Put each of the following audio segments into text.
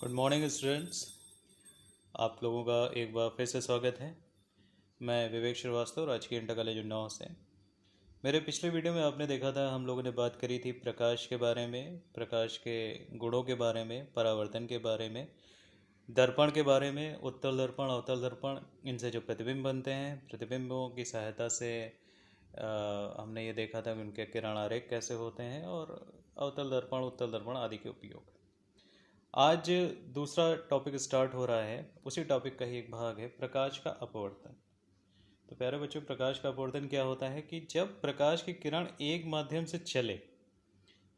Good morning students. आप लोगों का एक बार फिर से स्वागत है। मैं विवेक श्रीवास्तव, राजकीय इंटर कॉलेज उन्नाव से। मेरे पिछले वीडियो में आपने देखा था, हम लोगों ने बात करी थी प्रकाश के बारे में, प्रकाश के गुणों के बारे में, परावर्तन के बारे में, दर्पण के बारे में, उत्तल दर्पण, अवतल दर्पण, इनसे जो प्रतिबिंब बनते हैं, प्रतिबिंबों की सहायता से हमने ये देखा था कि उनके किरण आरेख कैसे होते हैं, और अवतल दर्पण, उत्तल दर्पण आदि के उपयोग। आज दूसरा टॉपिक स्टार्ट हो रहा है। उसी टॉपिक का ही एक भाग है प्रकाश का अपवर्तन। तो प्यारे बच्चों, प्रकाश का अपवर्तन क्या होता है कि जब प्रकाश की किरण एक माध्यम से चले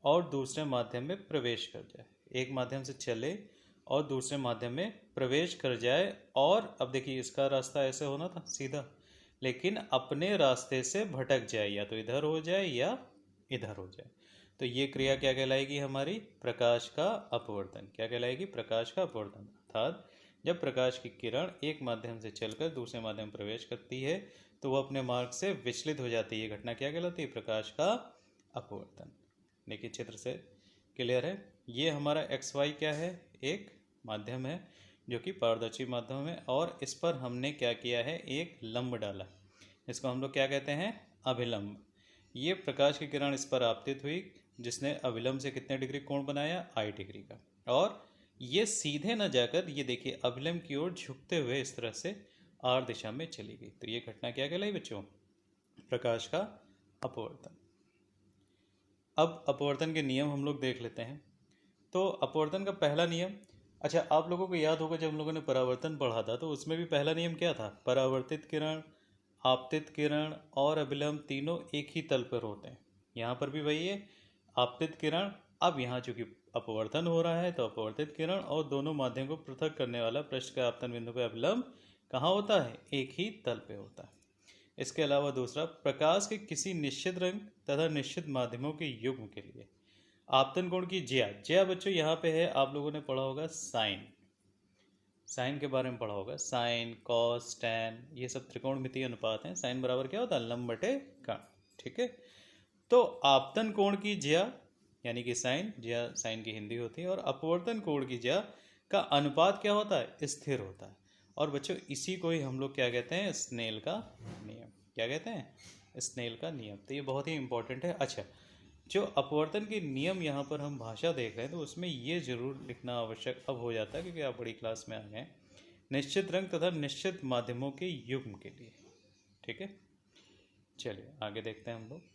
और दूसरे माध्यम में प्रवेश कर जाए, एक माध्यम से चले और दूसरे माध्यम में प्रवेश कर जाए, और अब देखिए इसका रास्ता ऐसे होना था सीधा, लेकिन अपने रास्ते से भटक जाए, या तो इधर हो जाए या इधर हो जाए, तो ये क्रिया क्या कहलाएगी? हमारी प्रकाश का अपवर्तन। क्या कहलाएगी? प्रकाश का अपवर्तन। अर्थात जब प्रकाश की किरण एक माध्यम से चलकर दूसरे माध्यम में प्रवेश करती है तो वह अपने मार्ग से विचलित हो जाती है। ये घटना क्या कहलाती है? प्रकाश का अपवर्तन। देखिए चित्र से क्लियर है। ये हमारा एक्स वाई क्या है? एक माध्यम है जो कि पारदर्शी माध्यम है, और इस पर हमने क्या किया है? एक लंब डाला। इसको हम लोग क्या कहते हैं? अभिलंब। ये प्रकाश की किरण इस पर आपतित हुई, जिसने अविलंब से कितने डिग्री कोण बनाया? आई डिग्री का। और ये सीधे न जाकर, ये देखिए, अविलंब की ओर झुकते हुए इस तरह से आर दिशा में चली गई। तो ये घटना क्या कहलाई बच्चों? प्रकाश का अपवर्तन। अब अपवर्तन के नियम हम लोग देख लेते हैं। तो अपवर्तन का पहला नियम, अच्छा आप लोगों को याद होगा जब हम लोगों ने परावर्तन पढ़ा था तो उसमें भी पहला नियम क्या था? परावर्तित किरण, आपतित किरण और अभिलंब तीनों एक ही तल पर होते हैं। यहाँ पर भी वही है, आपतित किरण। अब यहाँ चूंकि अपवर्तन हो रहा है तो अपवर्तित किरण और दोनों माध्यम को पृथक करने वाला पृष्ठ के आपतन बिंदु पर अभिलंब कहाँ होता है? एक ही तल पे होता है। इसके अलावा दूसरा, प्रकाश के किसी निश्चित रंग तथा निश्चित माध्यमों के युग्म के लिए आपतन कोण की ज्या, ज्या बच्चों यहाँ पे है, आप लोगों ने पढ़ा होगा साइन, साइन के बारे में पढ़ा होगा। साइन, कॉस, टैन, ये सब त्रिकोणमितीय अनुपात हैं। साइन बराबर क्या होता है? लंब बटे कर्ण। ठीक है। तो आपतन कोण की ज्या यानी कि साइन, ज्या साइन की हिंदी होती है, और अपवर्तन कोण की ज्या का अनुपात क्या होता है? स्थिर होता है। और बच्चों इसी को ही हम लोग क्या कहते हैं? स्नेल का नियम। क्या कहते हैं? स्नेल का नियम। तो ये बहुत ही इंपॉर्टेंट है। अच्छा, जो अपवर्तन के नियम यहाँ पर हम भाषा देख रहे हैं तो उसमें ये जरूर लिखना आवश्यक अब हो जाता है, क्योंकि आप बड़ी क्लास में आ गए। निश्चित रंग तथा निश्चित माध्यमों के युग्म के लिए। ठीक है, चलिए आगे देखते हैं हम लोग।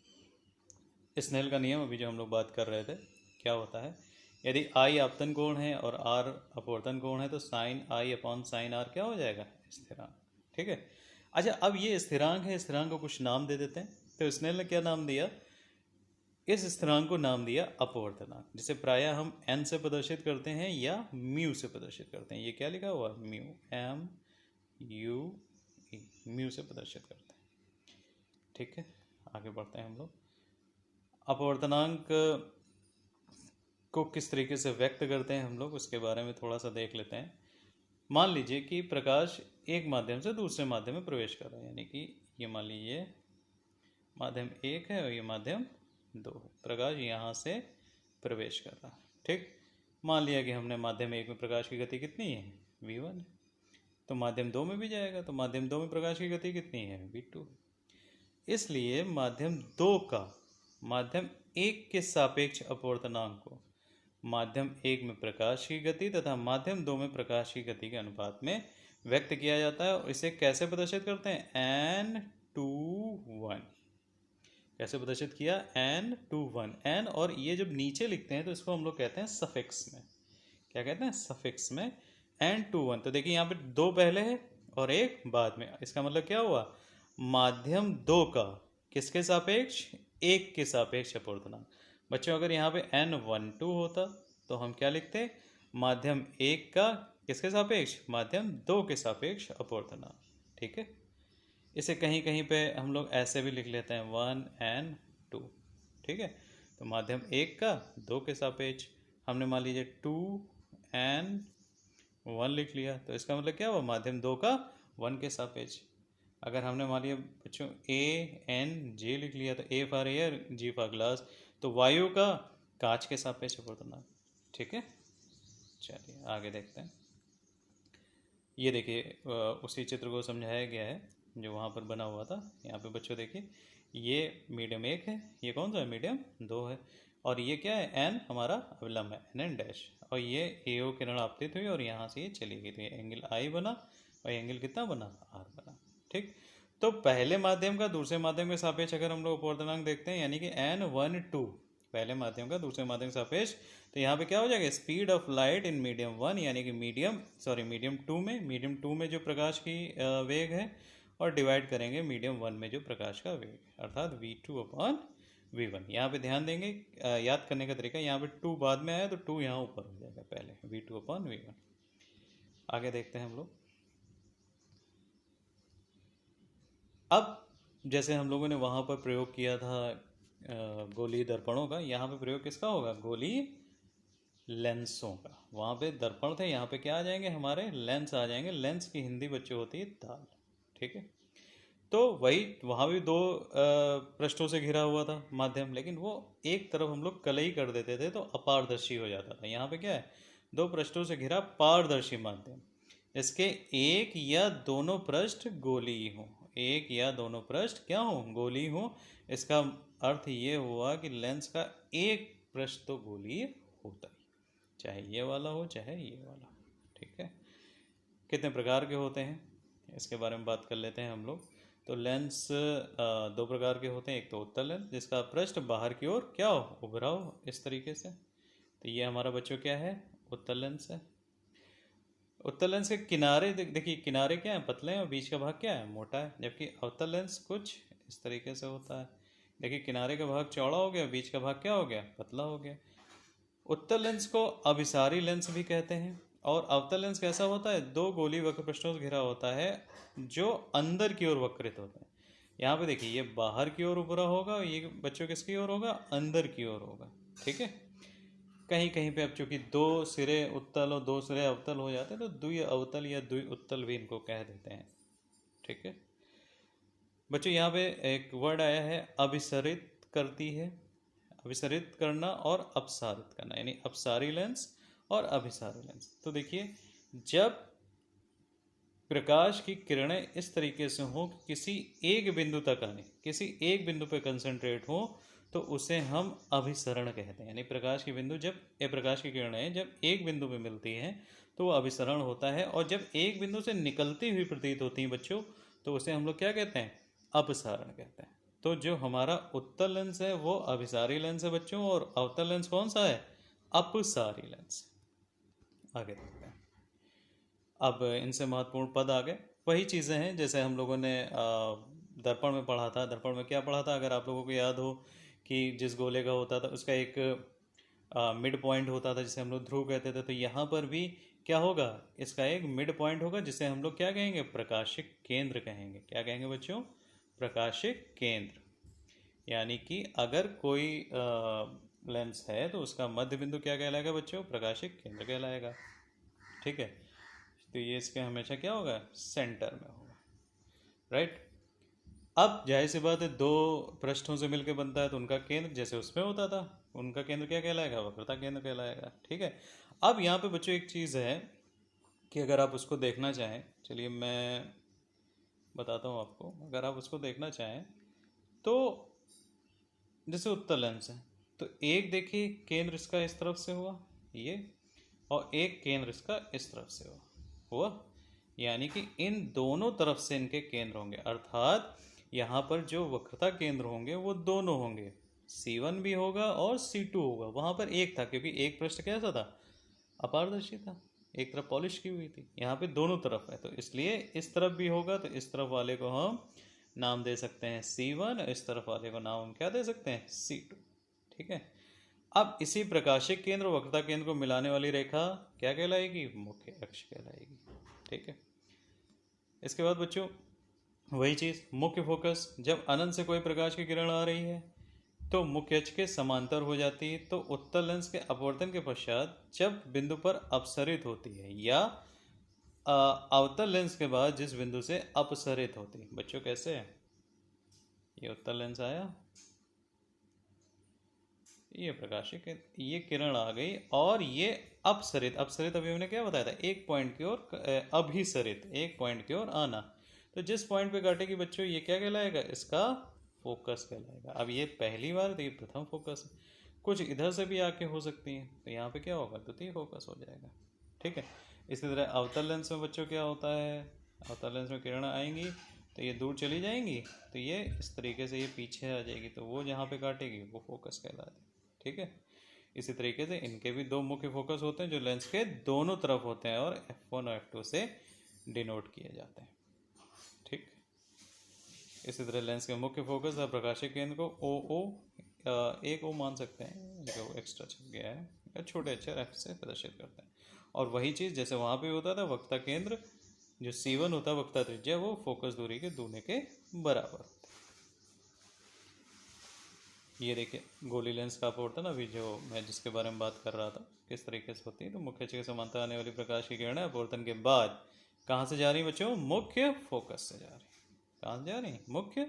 स्नेल का नियम अभी जो हम लोग बात कर रहे थे, क्या होता है? यदि आई आपतन कोण है और आर अपवर्तन कोण है तो sine i upon sine r क्या हो जाएगा? स्थिरांक। ठीक है। अच्छा, अब ये स्थिरांक है, स्थिरांक को कुछ नाम दे देते हैं। तो स्नेल ने क्या नाम दिया? इस स्थिरांक को नाम दिया अपवर्तनांक, जिसे प्रायः हम n से प्रदर्शित करते हैं या म्यू से प्रदर्शित करते हैं। ये क्या लिखा हुआ? Mu, m u e, mu से प्रदर्शित करते हैं। ठीक है, आगे बढ़ते हैं हम लोग। अपवर्तनांक को किस तरीके से व्यक्त करते हैं हम लोग, उसके बारे में थोड़ा सा देख लेते हैं। मान लीजिए कि प्रकाश एक माध्यम से दूसरे माध्यम में प्रवेश कर रहा है, यानी कि ये मान लीजिए माध्यम एक है और ये माध्यम दो है। प्रकाश यहाँ से प्रवेश कर रहा है। ठीक, मान लिया कि हमने माध्यम एक में प्रकाश की गति कितनी है? v1 है। तो माध्यम दो में भी जाएगा, तो माध्यम दो में प्रकाश की गति कितनी है? v2। इसलिए माध्यम दो का माध्यम एक के सापेक्ष अपवर्तनांक को माध्यम एक में प्रकाश की गति तथा माध्यम दो में प्रकाश की गति के अनुपात में व्यक्त किया जाता है। और इसे कैसे प्रदर्शित करते हैं? n/1। कैसे प्रदर्शित किया? n/1। n, और ये जब नीचे लिखते हैं तो इसको हम लोग कहते हैं सफिक्स में। क्या कहते हैं? सफिक्स में n/1। तो देखिए यहाँ पे दो पहले है और एक बाद में। इसका मतलब क्या हुआ? माध्यम दो का किसके सापेक्ष? एक के सापेक्ष अपवर्तनांक। बच्चों अगर यहाँ पे n12 होता तो हम क्या लिखते? माध्यम एक का किसके सापेक्ष? माध्यम दो के सापेक्ष अपवर्तनांक। ठीक है। इसे कहीं कहीं पे हम लोग ऐसे भी लिख लेते हैं 1n2। ठीक है। तो माध्यम एक का दो के सापेक्ष हमने मान लीजिए 2n1 लिख लिया, तो इसका मतलब क्या हुआ? माध्यम दो का 1 के सापेक्ष। अगर हमने मान लिया बच्चों ANJ लिख लिया, तो A for air, G for glass, तो वायु का कांच के सापेक्ष अपवर्तनांक। ठीक है। चलिए आगे देखते हैं। ये देखिए उसी चित्र को समझाया गया है जो वहाँ पर बना हुआ था। यहाँ पे बच्चों देखिए, ये मीडियम 1 है, ये कौन सा है, मीडियम 2 है, और ये क्या है, एन हमारा अविलंब है, एन एन डैश, और ये एओ किरण आपतित हुई और यहाँ से ये चली गई, तो ये एंगल आई बना और एंगल कितना बना, आर बना। ठीक, तो पहले माध्यम का दूसरे माध्यम के सापेक्ष अगर हम लोग अपवर्तनांक देखते हैं, यानी कि n1 2, पहले माध्यम का दूसरे माध्यम के सापेक्ष, तो यहाँ पे क्या हो जाएगा, speed of light in medium 1, यानी कि मीडियम 2 में जो प्रकाश की वेग है, और डिवाइड करेंगे मीडियम 1 में जो प्रकाश का वेग, अर्थात v2/v1। यहाँ पे ध्यान देंगे, याद करने का तरीका, यहाँ पे 2 बाद में आया तो 2 यहाँ ऊपर हो जाएगा पहले, v2/v1। आगे देखते हैं हम लोग। अब जैसे हम लोगों ने वहाँ पर प्रयोग किया था गोलीय दर्पणों का, यहाँ पे प्रयोग किसका होगा, गोलीय लेंसों का। वहाँ पे दर्पण थे, यहाँ पे क्या आ जाएंगे, हमारे लेंस आ जाएंगे। लेंस की हिंदी बच्चों होती है दाल। ठीक है, तो वही वहाँ भी 2 पृष्ठों से घिरा हुआ था माध्यम, लेकिन वो एक तरफ हम लोग कलई कर देते थे तो अपारदर्शी हो जाता था। यहाँ पे क्या है, 2 पृष्ठों से घिरा पारदर्शी माध्यम, इसके एक या दोनों पृष्ठ गोलीय हों, एक या दोनों पृष्ठ क्या हो, गोलीय हो। इसका अर्थ ये हुआ कि लेंस का एक पृष्ठ तो गोलीय होता ही, चाहे ये वाला हो चाहे ये वाला। ठीक है, कितने प्रकार के होते हैं इसके बारे में बात कर लेते हैं हम लोग। तो लेंस 2 प्रकार के होते हैं। एक तो उत्तल लेंस, जिसका पृष्ठ बाहर की ओर क्या हो, उभरा हो इस तरीके से, तो ये हमारा बच्चों क्या है, उत्तल लेंस है। उत्तल लेंस के किनारे देखिए, किनारे क्या है, पतले हैं, और बीच का भाग क्या है, मोटा है। जबकि अवतल लेंस कुछ इस तरीके से होता है। देखिए किनारे का भाग चौड़ा हो गया, बीच का भाग क्या हो गया, पतला हो गया। उत्तल लेंस को अभिसारी लेंस भी कहते हैं। और अवतल लेंस कैसा होता है, 2 गोलीय वक्र पृष्ठों से घिरा होता है जो अंदर की ओर वक्रित होता है। यहाँ पे देखिए, ये बाहर की ओर उभरा होगा, ये बच्चों किसकी ओर होगा, अंदर की ओर होगा। ठीक है, कहीं कहीं पे अब चूंकि 2 सिरे उत्तल और 2 सिरे अवतल हो जाते हैं, तो द्वि अवतल या द्वि उत्तल भी इनको कह देते हैं। ठीक है बच्चों, यहाँ पे एक वर्ड आया है, अभिसरित करती है, अभिसरित करना और अपसारित करना, यानी अपसारी लेंस और अभिसारी लेंस। तो देखिए, जब प्रकाश की किरणें इस तरीके से हो कि किसी एक बिंदु तक आने, किसी एक बिंदु पर कंसंट्रेट हो, तो उसे हम अभिसरण कहते हैं। यानी प्रकाश की बिंदु जब प्रकाश की किरणें जब एक बिंदु पे मिलती हैं तो वो अभिसरण होता है, और जब एक बिंदु से निकलती हुई प्रतीत होती हैं बच्चों, तो उसे हम लोग क्या कहते हैं, अपसारण कहते हैं। तो जो हमारा उत्तल लेंस है वो अभिसारी लेंस है बच्चों, और अवतल लेंस कौन सा है, अपसारी लेंस। आगे देखते हैं। अब इनसे महत्वपूर्ण पद आ गए, वही चीज़ें हैं जैसे हम लोगों ने दर्पण में पढ़ा था। दर्पण में क्या पढ़ा था, अगर आप लोगों को याद हो, कि जिस गोले का होता था उसका एक मिड पॉइंट होता था जिसे हम लोग ध्रुव कहते थे। तो यहाँ पर भी क्या होगा, इसका एक मिड पॉइंट होगा जिसे हम लोग क्या कहेंगे, प्रकाशिक केंद्र कहेंगे। क्या कहेंगे बच्चों, प्रकाशिक केंद्र। यानी कि अगर कोई लेंस है तो उसका मध्य बिंदु क्या कहलाएगा बच्चों, प्रकाशिक केंद्र कहलाएगा। ठीक है, तो ये इसके हमेशा क्या होगा, सेंटर में होगा। राइट, अब जाहिर सी बात है, 2 पृष्ठों से मिलकर बनता है, तो उनका केंद्र जैसे उसमें होता था, उनका केंद्र क्या कहलाएगा, वक्रता केंद्र कहलाएगा। ठीक है, अब यहाँ पे बच्चों एक चीज़ है कि अगर आप उसको देखना चाहें, चलिए मैं बताता हूँ आपको, अगर आप उसको देखना चाहें तो जैसे उत्तल लेंस है, तो एक देखिए केंद्र इसका इस तरफ से हुआ ये, और एक केंद्र इसका इस तरफ से हुआ, यानी कि इन दोनों तरफ से इनके केंद्र होंगे, अर्थात यहाँ पर जो वक्रता केंद्र होंगे वो दोनों होंगे, C1 भी होगा और C2 होगा। वहाँ पर एक था क्योंकि एक पृष्ठ कैसा था, अपारदर्शी था, एक तरफ पॉलिश की हुई थी। यहाँ पे दोनों तरफ है, तो इसलिए इस तरफ भी होगा, तो इस तरफ वाले को हम नाम दे सकते हैं C1, इस तरफ वाले को नाम हम क्या दे सकते हैं, C2। ठीक है, अब इसी प्रकाशिक केंद्र और वक्रता केंद्र को मिलाने वाली रेखा क्या कहलाएगी, मुख्य अक्ष कहलाएगी। ठीक है, इसके बाद बच्चों वही चीज़, मुख्य फोकस, जब अनंत से कोई प्रकाश की किरण आ रही है तो मुख्य अक्ष के समांतर हो जाती है। तो उत्तल लेंस के अपवर्तन के पश्चात जब बिंदु पर अपसरित होती है, या अवतल लेंस के बाद जिस बिंदु से अपसरित होती है, बच्चों कैसे है, ये उत्तल लेंस आया, ये प्रकाशिक, ये किरण आ गई और ये अपसरित, अपसरित अभी हमने क्या बताया था, एक पॉइंट की ओर अभिसरित, एक पॉइंट की ओर आना। तो जिस पॉइंट पे काटेगी बच्चों ये क्या कहलाएगा, इसका फोकस कहलाएगा। अब ये पहली बार तो ये प्रथम फोकस है, कुछ इधर से भी आके हो सकती है, तो यहाँ पे क्या होगा, द्वितीय फोकस हो जाएगा। ठीक है। इसी तरह अवतल लेंस में बच्चों क्या होता है, अवतल लेंस में किरण आएंगी तो ये दूर चली जाएंगी, तो ये इस तरीके से ये पीछे आ जाएगी, तो वो जहाँ पे काटेगी वो फोकस कहलाती है। ठीक है। इसी तरीके से इनके भी दो मुख्य फोकस होते हैं जो लेंस के दोनों तरफ होते हैं और F1 और F2 से डिनोट किए जाते हैं। ठीक। इसी तरह लेंस के मुख्य फोकस और प्रकाशिक केंद्र को ओ एक ओ मान सकते हैं, जो एक्स्ट्रा छप गया है, या छोटे अक्षर F से प्रदर्शित करते हैं। और वही चीज़ जैसे वहाँ पे होता था, वक्ता केंद्र जो C1 होता है, वक्ता त्रिज्या, वो फोकस दूरी के दूने के बराबर होता है। ये देखिए गोली लेंस का अपवर्तन, अभी जो मैं जिसके बारे में बात कर रहा था किस तरीके से होती है, तो मुख्य अक्ष के समांतर आने वाली प्रकाश की किरणें अपवर्तन के बाद कहाँ से जा रही है बच्चों, मुख्य फोकस से जा रही है। कहाँ से जा रही है, मुख्य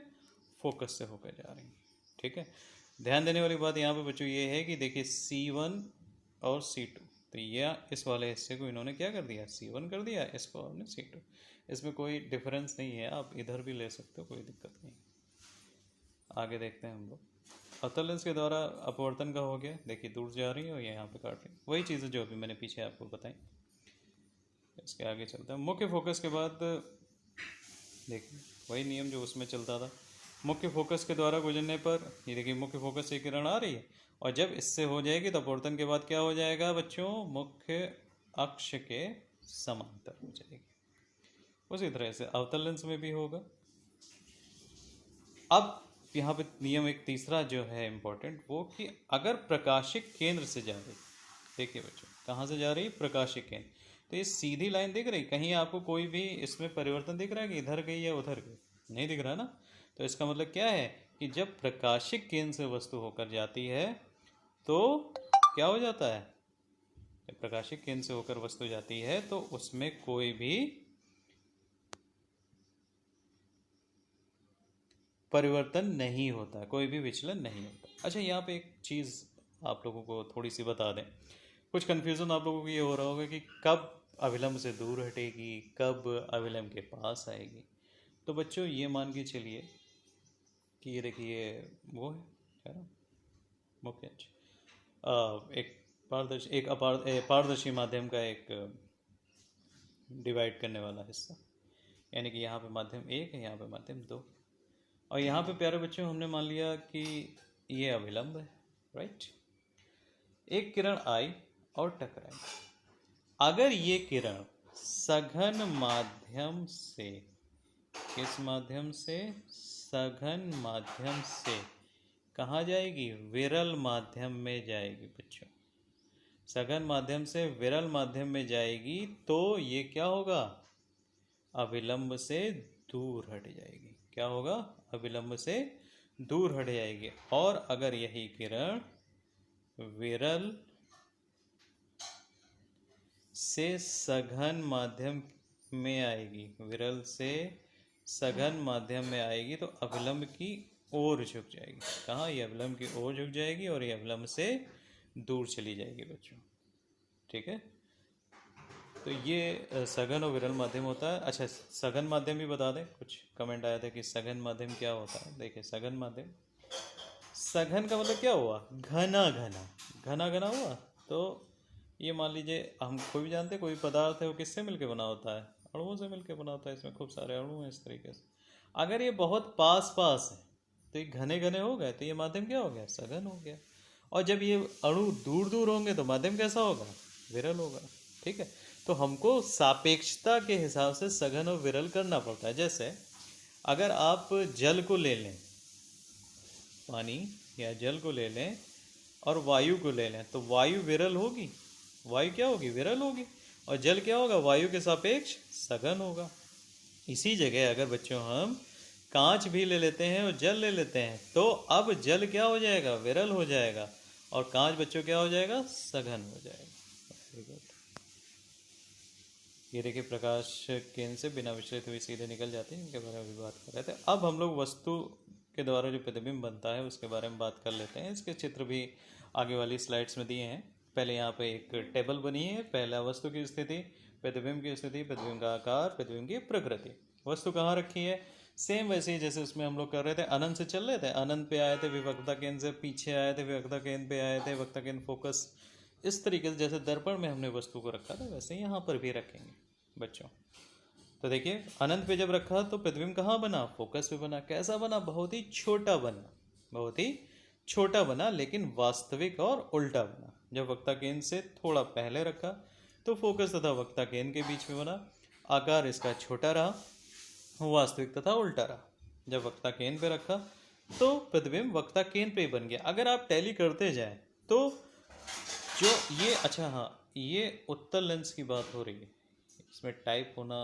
फोकस से होकर जा रही है। ठीक है। ध्यान देने वाली बात यहाँ पे बच्चों ये है कि देखिए C1 और C2, तो ये इस वाले हिस्से को इन्होंने क्या कर दिया, C1 कर दिया, इसको हमने C2। इसमें कोई डिफरेंस नहीं है, आप इधर भी ले सकते हो, कोई दिक्कत नहीं। आगे देखते हैं हम लोग। अवतल लेंस के द्वारा अपवर्तन का हो गया, देखिए दूर जा रही है और यहाँ पे काट रही है, वही चीज़ें जो अभी मैंने पीछे आपको बताई। इसके आगे चलता है मुख्य फोकस के बाद, देखिए वही नियम जो उसमें चलता था। मुख्य फोकस के द्वारा गुजरने पर ये देखिए मुख्य फोकस से किरण आ रही है, और जब इससे हो जाएगी तो अपवर्तन के बाद क्या हो जाएगा बच्चों, मुख्य अक्ष के समांतर हो जाएगी। उसी तरह से अवतल लेंस में भी होगा। अब यहाँ पे नियम एक तीसरा जो है इम्पोर्टेंट, वो कि अगर प्रकाशिक केंद्र से जा रही, देखिए बच्चों कहाँ से जा रही, प्रकाशिक केंद्र, तो ये सीधी लाइन दिख रही, कहीं आपको कोई भी इसमें परिवर्तन दिख रहा है कि इधर गई या उधर गई, नहीं दिख रहा ना। तो इसका मतलब क्या है कि जब प्रकाशिक केंद्र से वस्तु होकर जाती है तो क्या हो जाता है, जब प्रकाशिक केंद्र से होकर वस्तु जाती है तो उसमें कोई भी परिवर्तन नहीं होता, कोई भी विचलन नहीं होता। अच्छा यहाँ पे एक चीज़ आप लोगों को थोड़ी सी बता दें, कुछ कन्फ्यूज़न आप लोगों को ये हो रहा होगा कि कब अविलंब से दूर हटेगी, कब अविलंब के पास आएगी। तो बच्चों ये मान के चलिए कि ये देखिए वो है ना मुख्य अक्ष, एक पारदर्शी, एक पारदर्शी माध्यम का एक डिवाइड करने वाला हिस्सा, यानी कि यहाँ पे माध्यम 1 है, यहाँ पे माध्यम 2, और यहाँ पे प्यारे बच्चों हमने मान लिया कि ये अविलंब है, राइट। एक किरण आई और टकराई, अगर ये किरण सघन माध्यम से, किस माध्यम से, सघन माध्यम से कहाँ जाएगी, विरल माध्यम में जाएगी बच्चों। सघन माध्यम से विरल माध्यम में जाएगी तो ये क्या होगा, अविलंब से दूर हट जाएगी। क्या होगा, अविलंब से दूर हट जाएगी। और अगर यही किरण विरल से सघन माध्यम में आएगी, विरल से सघन माध्यम में आएगी तो अविलंब की ओर झुक जाएगी। कहाँ, ये अविलंब की ओर झुक जाएगी और ये अविलंब से दूर चली जाएगी बच्चों। ठीक है, तो ये सघन और विरल माध्यम होता है। अच्छा, सघन माध्यम भी बता दें, कुछ कमेंट आया था कि सघन माध्यम क्या होता है। देखिए सघन माध्यम, सघन का मतलब क्या हुआ, घना घना, घना घना हुआ। तो ये मान लीजिए हम कोई भी जानते हैं कोई पदार्थ है वो किससे मिलकर बना होता है, अणुओं से मिलकर बना होता है। इसमें खूब सारे अणु हैं इस तरीके से। अगर ये बहुत पास पास है तो ये घने घने हो गए तो ये माध्यम क्या हो गया, सघन हो गया। और जब ये अणु दूर दूर होंगे तो माध्यम कैसा होगा, विरल होगा। ठीक है, तो हमको सापेक्षता के हिसाब से सघन और विरल करना पड़ता है। जैसे अगर आप जल को ले लें, पानी या जल को ले लें और वायु को ले लें तो वायु विरल होगी, वायु क्या होगी, विरल होगी। और जल क्या होगा, वायु के सापेक्ष सघन होगा। इसी जगह अगर बच्चों हम कांच भी ले लेते हैं और जल ले लेते हैं तो अब जल क्या हो जाएगा, विरल हो जाएगा, और कांच बच्चों क्या हो जाएगा, सघन हो जाएगा। Very good. ये देखिए प्रकाश केंद्र से बिना विचलित हुए सीधे निकल जाते हैं, इनके बारे में भी बात कर रहे थे। अब हम लोग वस्तु के द्वारा जो प्रतिबिंब बनता है उसके बारे में बात कर लेते हैं। इसके चित्र भी आगे वाली स्लाइड्स में दिए हैं। पहले यहाँ पे एक टेबल बनी है। पहला वस्तु की स्थिति, प्रतिबिंब की स्थिति, प्रतिबिंब का आकार, प्रतिबिंब की प्रकृति। वस्तु कहाँ रखी है, सेम वैसे ही जैसे उसमें हम लोग कर रहे थे, अनंत से चल रहे थे, अनंत पे आए थे, विवक्ता केंद्र से पीछे आए थे, विवक्ता केंद्र पे आए थे, वक्ता केंद्र फोकस। इस तरीके से जैसे दर्पण में हमने वस्तु को रखा था वैसे ही यहाँ पर भी रखेंगे बच्चों। तो देखिए अनंत पे जब रखा तो प्रतिबिंब कहाँ बना, फोकस पे बना। कैसा बना, बहुत ही छोटा बना, बहुत ही छोटा बना, लेकिन वास्तविक और उल्टा बना। जब वक्ता केंद्र से थोड़ा पहले रखा तो फोकस तथा वक्ता केंद्र के बीच में बना, आकार इसका छोटा रहा, वास्तविक तथा उल्टा रहा। जब वक्ता केंद्र पे रखा तो प्रतिबिंब वक्ता केंद्र पे ही बन गया। अगर आप टैली करते जाएं तो जो ये, अच्छा हाँ, ये उत्तल लेंस की बात हो रही है, इसमें टाइप होना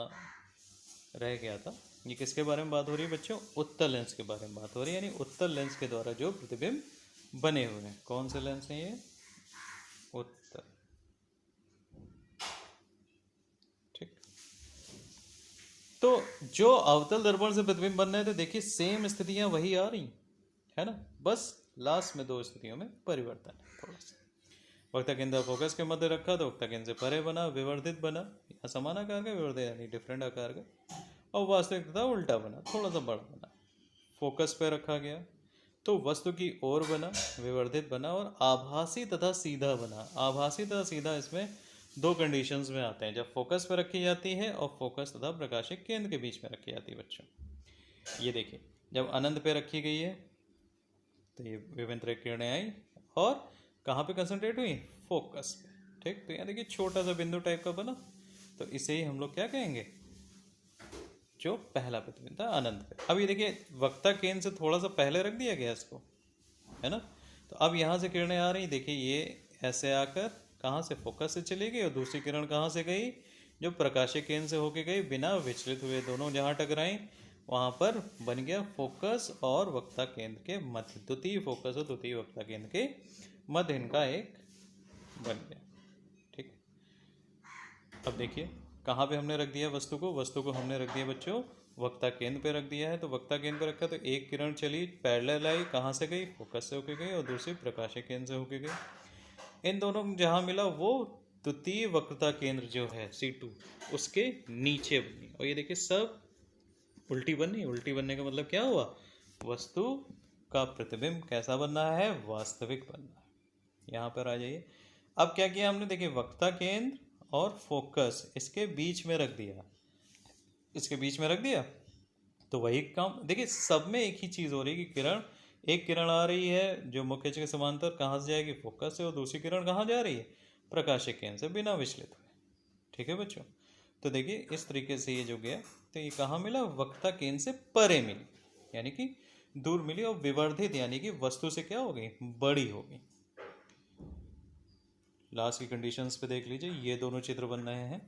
रह गया था। ये किसके बारे में बात हो रही है बच्चों, उत्तल लेंस के बारे में बात हो रही है, यानी उत्तल लेंस के द्वारा जो प्रतिबिंब बने हुए हैं। कौन से लेंस हैं ये, उत्तल, ठीक। तो जो अवतल दर्पण से प्रतिबिंब बन रहे थे, देखिए सेम स्थितियां वही आ रही है ना, बस लास्ट में दो स्थितियों में परिवर्तन है थोड़ा सा। वक्ता केंद्र फोकस के मध्य रखा तो वक्ता केंद्र से परे बना, विवर्धित बना, या समान आकार का, विवर्धित यानी डिफरेंट आकार का, और वास्तविक तथा उल्टा बना, थोड़ा सा बड़ा बना। फोकस पे रखा गया तो वस्तु की ओर बना, विवर्धित बना, और आभासी तथा सीधा बना। आभासी तथा सीधा इसमें दो कंडीशंस में आते हैं, जब फोकस पे रखी जाती है और फोकस तथा प्रकाशिक केंद्र के बीच में रखी जाती है बच्चों। ये देखिए जब अनंत पे रखी गई है तो ये विभिन्न किरणें आई और कहाँ पे कंसंट्रेट हुई, फोकस पे, ठीक। तो यहाँ देखिए छोटा सा बिंदु टाइप का बना, तो इसे ही हम लोग क्या कहेंगे, जो पहला प्रतिबिंब था अनंत पे। अब ये देखिए वक्ता केंद्र से थोड़ा सा पहले रख दिया गया इसको, है ना। तो अब यहाँ से किरणें आ रही, देखिए ये ऐसे आकर कहाँ से, फोकस से चली गई, और दूसरी किरण कहाँ से गई, जो प्रकाशिक केंद्र से होके गई, बिना विचलित हुए दोनों जहाँ टकराई वहाँ पर बन गया फोकस और वक्ता केंद्र के मध्य, द्वितीय फोकस और द्वितीय वक्ता केंद्र के मध्य इनका एक बन गया, ठीक। अब देखिए कहाँ पे हमने रख दिया वस्तु को, वस्तु को हमने रख दिया बच्चों वक्ता केंद्र पे रख दिया है। तो वक्ता केंद्र पे रखा तो एक किरण चली पैरेलल आई, कहाँ से गई, फोकस से होके गई, और दूसरी प्रकाशिक केंद्र से होके गई। इन दोनों जहाँ मिला वो द्वितीय वक्रता केंद्र जो है C2 उसके नीचे बनी, और ये देखिए सब उल्टी बनी। उल्टी बनने का मतलब क्या हुआ, वस्तु का प्रतिबिंब कैसा बन रहा है, वास्तविक बन रहा है। यहाँ पर आ जाइए, अब क्या किया हमने, देखिए वक्ता केंद्र और फोकस इसके बीच में रख दिया, इसके बीच में रख दिया तो वही काम, देखिए सब में एक ही चीज हो रही है कि किरण, एक किरण आ रही है जो मुख्य अक्ष के समांतर, कहाँ से जाएगी, फोकस से, और दूसरी किरण कहाँ जा रही है, प्रकाशिक केंद्र से, बिना विचलित हुए, ठीक है बच्चों। तो देखिए इस तरीके से ये जो गया तो ये कहाँ मिला, वक्ता केंद्र से परे मिली, यानी कि दूर मिली, और विवर्धित यानी कि वस्तु से क्या हो गई, बड़ी हो गई। लास्ट की कंडीशंस पे देख लीजिए, ये दोनों चित्र बन रहे हैं,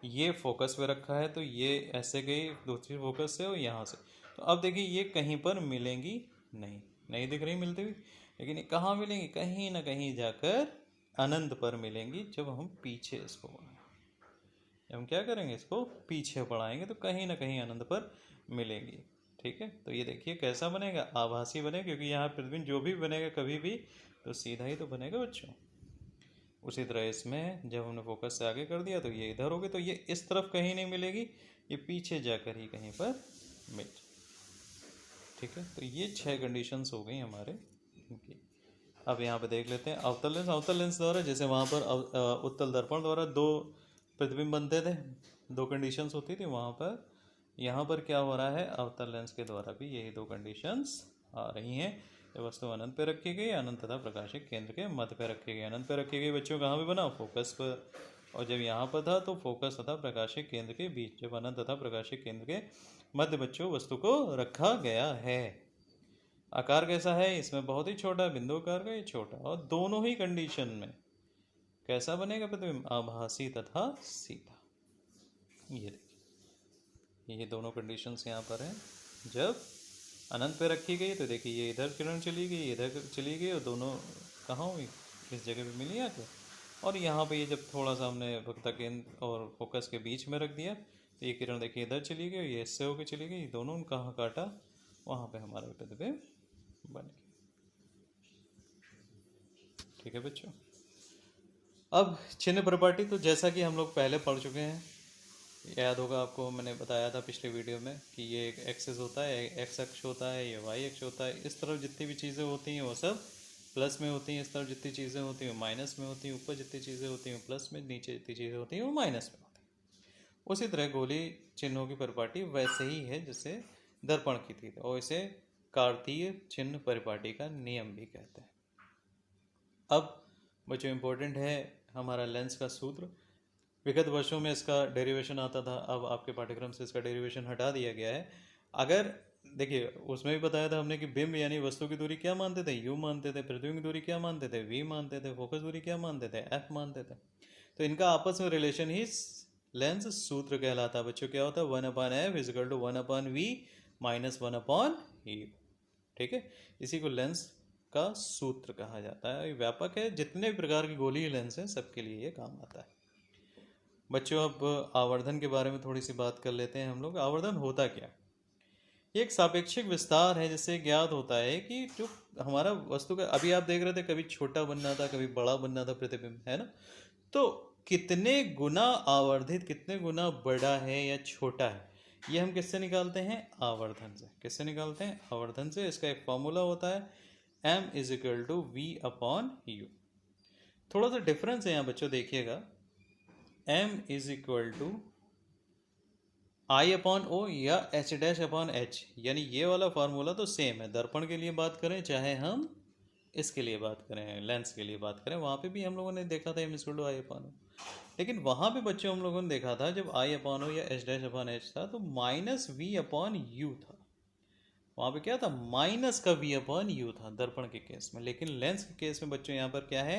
ये फोकस पे रखा है तो ये ऐसे गई दूसरी फोकस से और यहाँ से। तो अब देखिए ये कहीं पर मिलेंगी नहीं, नहीं दिख रही मिलती हुई, लेकिन ये कहाँ मिलेंगी, कहीं ना कहीं जाकर अनंत पर मिलेंगी। जब हम पीछे इसको बढ़ाएंगे, जब हम क्या करेंगे, इसको पीछे बढ़ाएंगे तो कहीं ना कहीं अनंत पर मिलेंगी, ठीक है। तो ये देखिए कैसा बनेगा, आभासी बनेगा, क्योंकि यहाँ प्रतिबिंब जो भी बनेगा कभी भी तो सीधा ही तो बनेगा बच्चों। उसी तरह इसमें जब हमने फोकस से आगे कर दिया तो ये इधर हो गई, तो ये इस तरफ कहीं नहीं मिलेगी, ये पीछे जाकर ही कहीं पर मिल, ठीक है। तो ये 6 कंडीशंस हो गई हमारे इनकी। अब यहाँ पे देख लेते हैं अवतल लेंस। अवतल लेंस द्वारा जैसे वहाँ पर उत्तल दर्पण द्वारा दो प्रतिबिंब बनते थे, दो कंडीशंस होती थी, वहाँ पर यहाँ पर क्या हो रहा है, अवतल लेंस के द्वारा भी यही दो कंडीशंस आ रही हैं। जब वस्तु अनंत पे रखी गई, अनंत तथा प्रकाशिक केंद्र के मध्य पे रखी गई। अनंत पे रखी गई बच्चों कहाँ पे बना, फोकस पर, और जब यहाँ पर था तो फोकस तथा प्रकाशिक केंद्र के बीच, जब अनंत तथा प्रकाशिक केंद्र के मध्य बच्चों वस्तु को रखा गया है। आकार कैसा है, इसमें बहुत ही छोटा बिंदु आकार का, ये छोटा, और दोनों ही कंडीशन में कैसा बनेगा प्रतिबिंब, आभासी तथा सीधा। ये देखिए ये दोनों कंडीशंस यहाँ पर हैं। जब अनंत पे रखी गई तो देखिए ये इधर किरण चली गई, इधर चली गई, और दोनों कहाँ हुई, इस जगह पे मिली आके। और यहाँ पे ये जब थोड़ा सा हमने वक्ता केंद्र और फोकस के बीच में रख दिया तो ये किरण देखिए इधर चली गई, ये इससे होकर चली गई, दोनों ने कहाँ काटा, वहाँ पे हमारा प्रतिबिंब बन गया। ठीक है बच्चों। अब चिन्ह प्रॉपर्टी तो जैसा कि हम लोग पहले पढ़ चुके हैं, याद होगा आपको, मैंने बताया था पिछले वीडियो में कि ये एक एक्सेस होता है, एक्स अक्ष होता है, ये वाई अक्ष होता है। इस तरफ जितनी भी चीज़ें होती हैं वो सब प्लस में होती हैं, इस तरफ जितनी चीज़ें होती हैं वो माइनस में होती हैं, ऊपर जितनी चीज़ें होती हैं वो प्लस में, नीचे जितनी चीज़ें होती हैं वो माइनस में होती हैं। उसी तरह गोली चिन्हों की परिपाटी वैसे ही है जैसे दर्पण की थी, और इसे कार्तीय चिन्ह परिपाटी का नियम भी कहते हैं। अब बच्चों इम्पोर्टेंट है हमारा लेंस का सूत्र। विगत वर्षों में इसका डेरिवेशन आता था, अब आपके पाठ्यक्रम से इसका डेरिवेशन हटा दिया गया है। अगर देखिए, उसमें भी बताया था हमने कि बिंब यानी वस्तु की दूरी क्या मानते थे, यू मानते थे, प्रतिबिंब की दूरी क्या मानते थे, वी मानते थे, फोकस दूरी क्या मानते थे, एफ मानते थे। तो इनका आपस में रिलेशन ही लेंस सूत्र कहलाता है बच्चों। क्या होता है, 1/f is equal to 1/v minus 1/u। ठीक है, इसी को लेंस का सूत्र कहा जाता है। ये व्यापक है, जितने भी प्रकार की गोलीय लेंस हैं सबके लिए ये काम आता है। बच्चों अब आवर्धन के बारे में थोड़ी सी बात कर लेते हैं हम लोग। आवर्धन होता क्या, ये एक सापेक्षिक विस्तार है जिससे ज्ञात होता है कि जो हमारा वस्तु का, अभी आप देख रहे थे कभी छोटा बनना था कभी बड़ा बनना था प्रतिबिंब, है ना। तो कितने गुना आवर्धित, कितने गुना बड़ा है या छोटा है, ये हम किससे निकालते हैं, आवर्धन से। किससे निकालते हैं, आवर्धन से। इसका एक फॉर्मूला होता है m is equal to v upon u. थोड़ा सा डिफरेंस है यहाँ बच्चों, देखिएगा। m is equal to i upon o या एच डैश अपॉन एच, यानी ये वाला फार्मूला तो सेम है। दर्पण के लिए बात करें चाहे हम इसके लिए बात करें, लेंस के लिए बात करें, वहाँ पे भी हम लोगों ने देखा था m equal to i upon o. लेकिन वहाँ पे बच्चों हम लोगों ने देखा था जब आई अपॉन ओ या एच डैश अपॉन एच था तो माइनस वी अपॉन यू था। वहाँ पे क्या था, माइनस का वी अपॉन यू था दर्पण के केस में। लेकिन लेंस के केस में बच्चों यहाँ पर क्या है,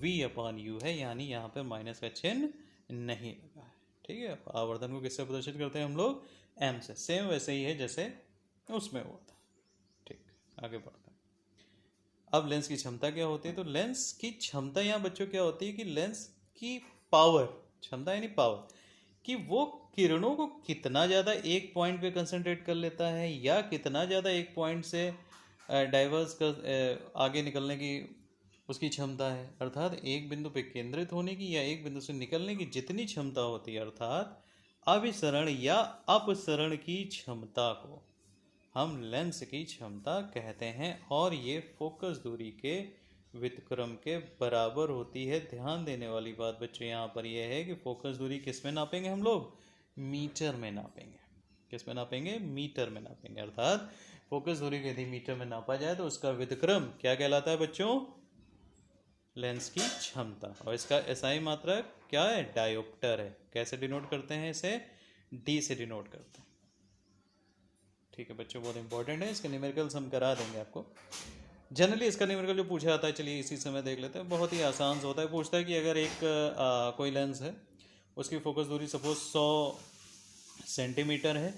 वी अपॉन यू है, यानी यहाँ पर माइनस का चिन्ह नहीं लगा है। ठीक है, आवर्धन को किससे प्रदर्शित करते हैं हम लोग, एम से। सेम वैसे ही है जैसे उसमें हुआ था। ठीक, आगे बढ़ते हैं। अब लेंस की क्षमता क्या होती है, तो लेंस की क्षमता यहाँ बच्चों क्या होती है कि लेंस की पावर, क्षमता यानी पावर, कि वो किरणों को कितना ज़्यादा एक पॉइंट पे कंसंट्रेट कर लेता है या कितना ज़्यादा एक पॉइंट से डाइवर्स कर आगे निकलने की उसकी क्षमता है। अर्थात एक बिंदु पे केंद्रित होने की या एक बिंदु से निकलने की जितनी क्षमता होती है, अर्थात अभिसरण या अपसरण की क्षमता को हम लेंस की क्षमता कहते हैं। और ये फोकस दूरी के व्युत्क्रम के बराबर होती है। ध्यान देने वाली बात बच्चों यहाँ पर यह है कि फोकस दूरी किस में नापेंगे हम लोग, मीटर में नापेंगे। किस में नापेंगे, मीटर में नापेंगे। अर्थात फोकस दूरी को यदि मीटर में नापा जाए तो उसका व्युत्क्रम क्या कहलाता है बच्चों, लेंस की क्षमता। और इसका एसआई मात्रक क्या है, डायोप्टर है। कैसे डिनोट करते हैं इसे, डी से डिनोट करते हैं। ठीक है बच्चों, बहुत इंपॉर्टेंट है। इसके न्यूमेरिकल्स हम करा देंगे आपको। जनरली इसका न्यूमेरिकल जो पूछा जाता है, चलिए इसी समय देख लेते हैं। बहुत ही आसान होता है। पूछता है कि अगर एक कोई लेंस है, उसकी फोकस दूरी सपोज 100 सेंटीमीटर है।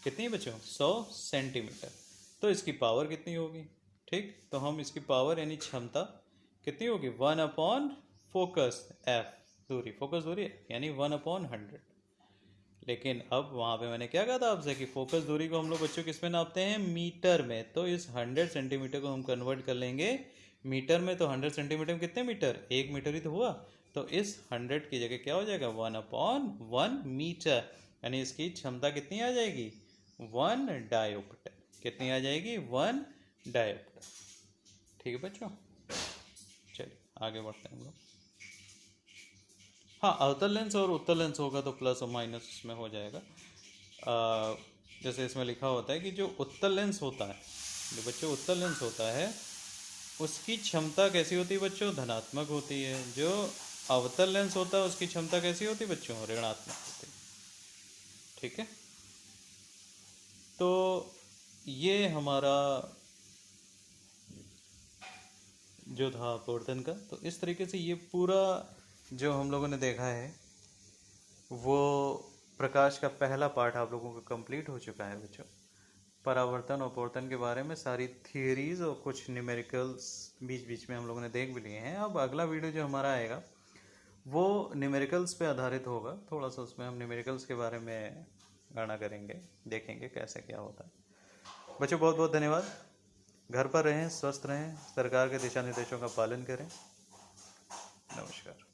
कितनी है बच्चों, 100 सेंटीमीटर। तो इसकी पावर कितनी होगी, ठीक। तो हम इसकी पावर यानी क्षमता कितनी होगी, 1/, फोकस एफ दूरी, फोकस दूरी यानी 1/100। लेकिन अब वहाँ पे मैंने क्या कहा था आपसे कि फोकस दूरी को हम लोग बच्चों किस में नापते हैं, मीटर में। तो इस 100 सेंटीमीटर को हम कन्वर्ट कर लेंगे मीटर में। तो 100 सेंटीमीटर में कितने मीटर, 1 मीटर ही तो हुआ। तो इस 100 की जगह क्या हो जाएगा, 1/1 मीटर, यानी इसकी क्षमता कितनी आ जाएगी, 1 डायोप्टर। कितनी आ जाएगी, 1 डायोप्टर। ठीक है बच्चों, चलिए आगे बढ़ते हैं हम लोग। हाँ, अवतल लेंस और उत्तल लेंस होगा तो प्लस और माइनस उसमें हो जाएगा। जैसे इसमें लिखा होता है कि जो उत्तल लेंस होता है, जो बच्चों उत्तल लेंस होता है उसकी क्षमता कैसी होती है बच्चों, धनात्मक होती है। जो अवतल लेंस होता है उसकी क्षमता कैसी होती है बच्चों, ऋणात्मक होती है। ठीक है, तो ये हमारा जो था अपवर्तन का, तो इस तरीके से ये पूरा जो हम लोगों ने देखा है वो प्रकाश का पहला पार्ट आप लोगों का कंप्लीट हो चुका है बच्चों। परावर्तन और अपवर्तन के बारे में सारी थियरीज और कुछ न्यूमेरिकल्स बीच बीच में हम लोगों ने देख भी लिए हैं। अब अगला वीडियो जो हमारा आएगा वो न्यूमेरिकल्स पे आधारित होगा। थोड़ा सा उसमें हम न्यूमेरिकल्स के बारे में गणना करेंगे, देखेंगे कैसे क्या होता है। बच्चों बहुत बहुत धन्यवाद। घर पर रहें, स्वस्थ रहें, सरकार के दिशा निर्देशों का पालन करें। नमस्कार।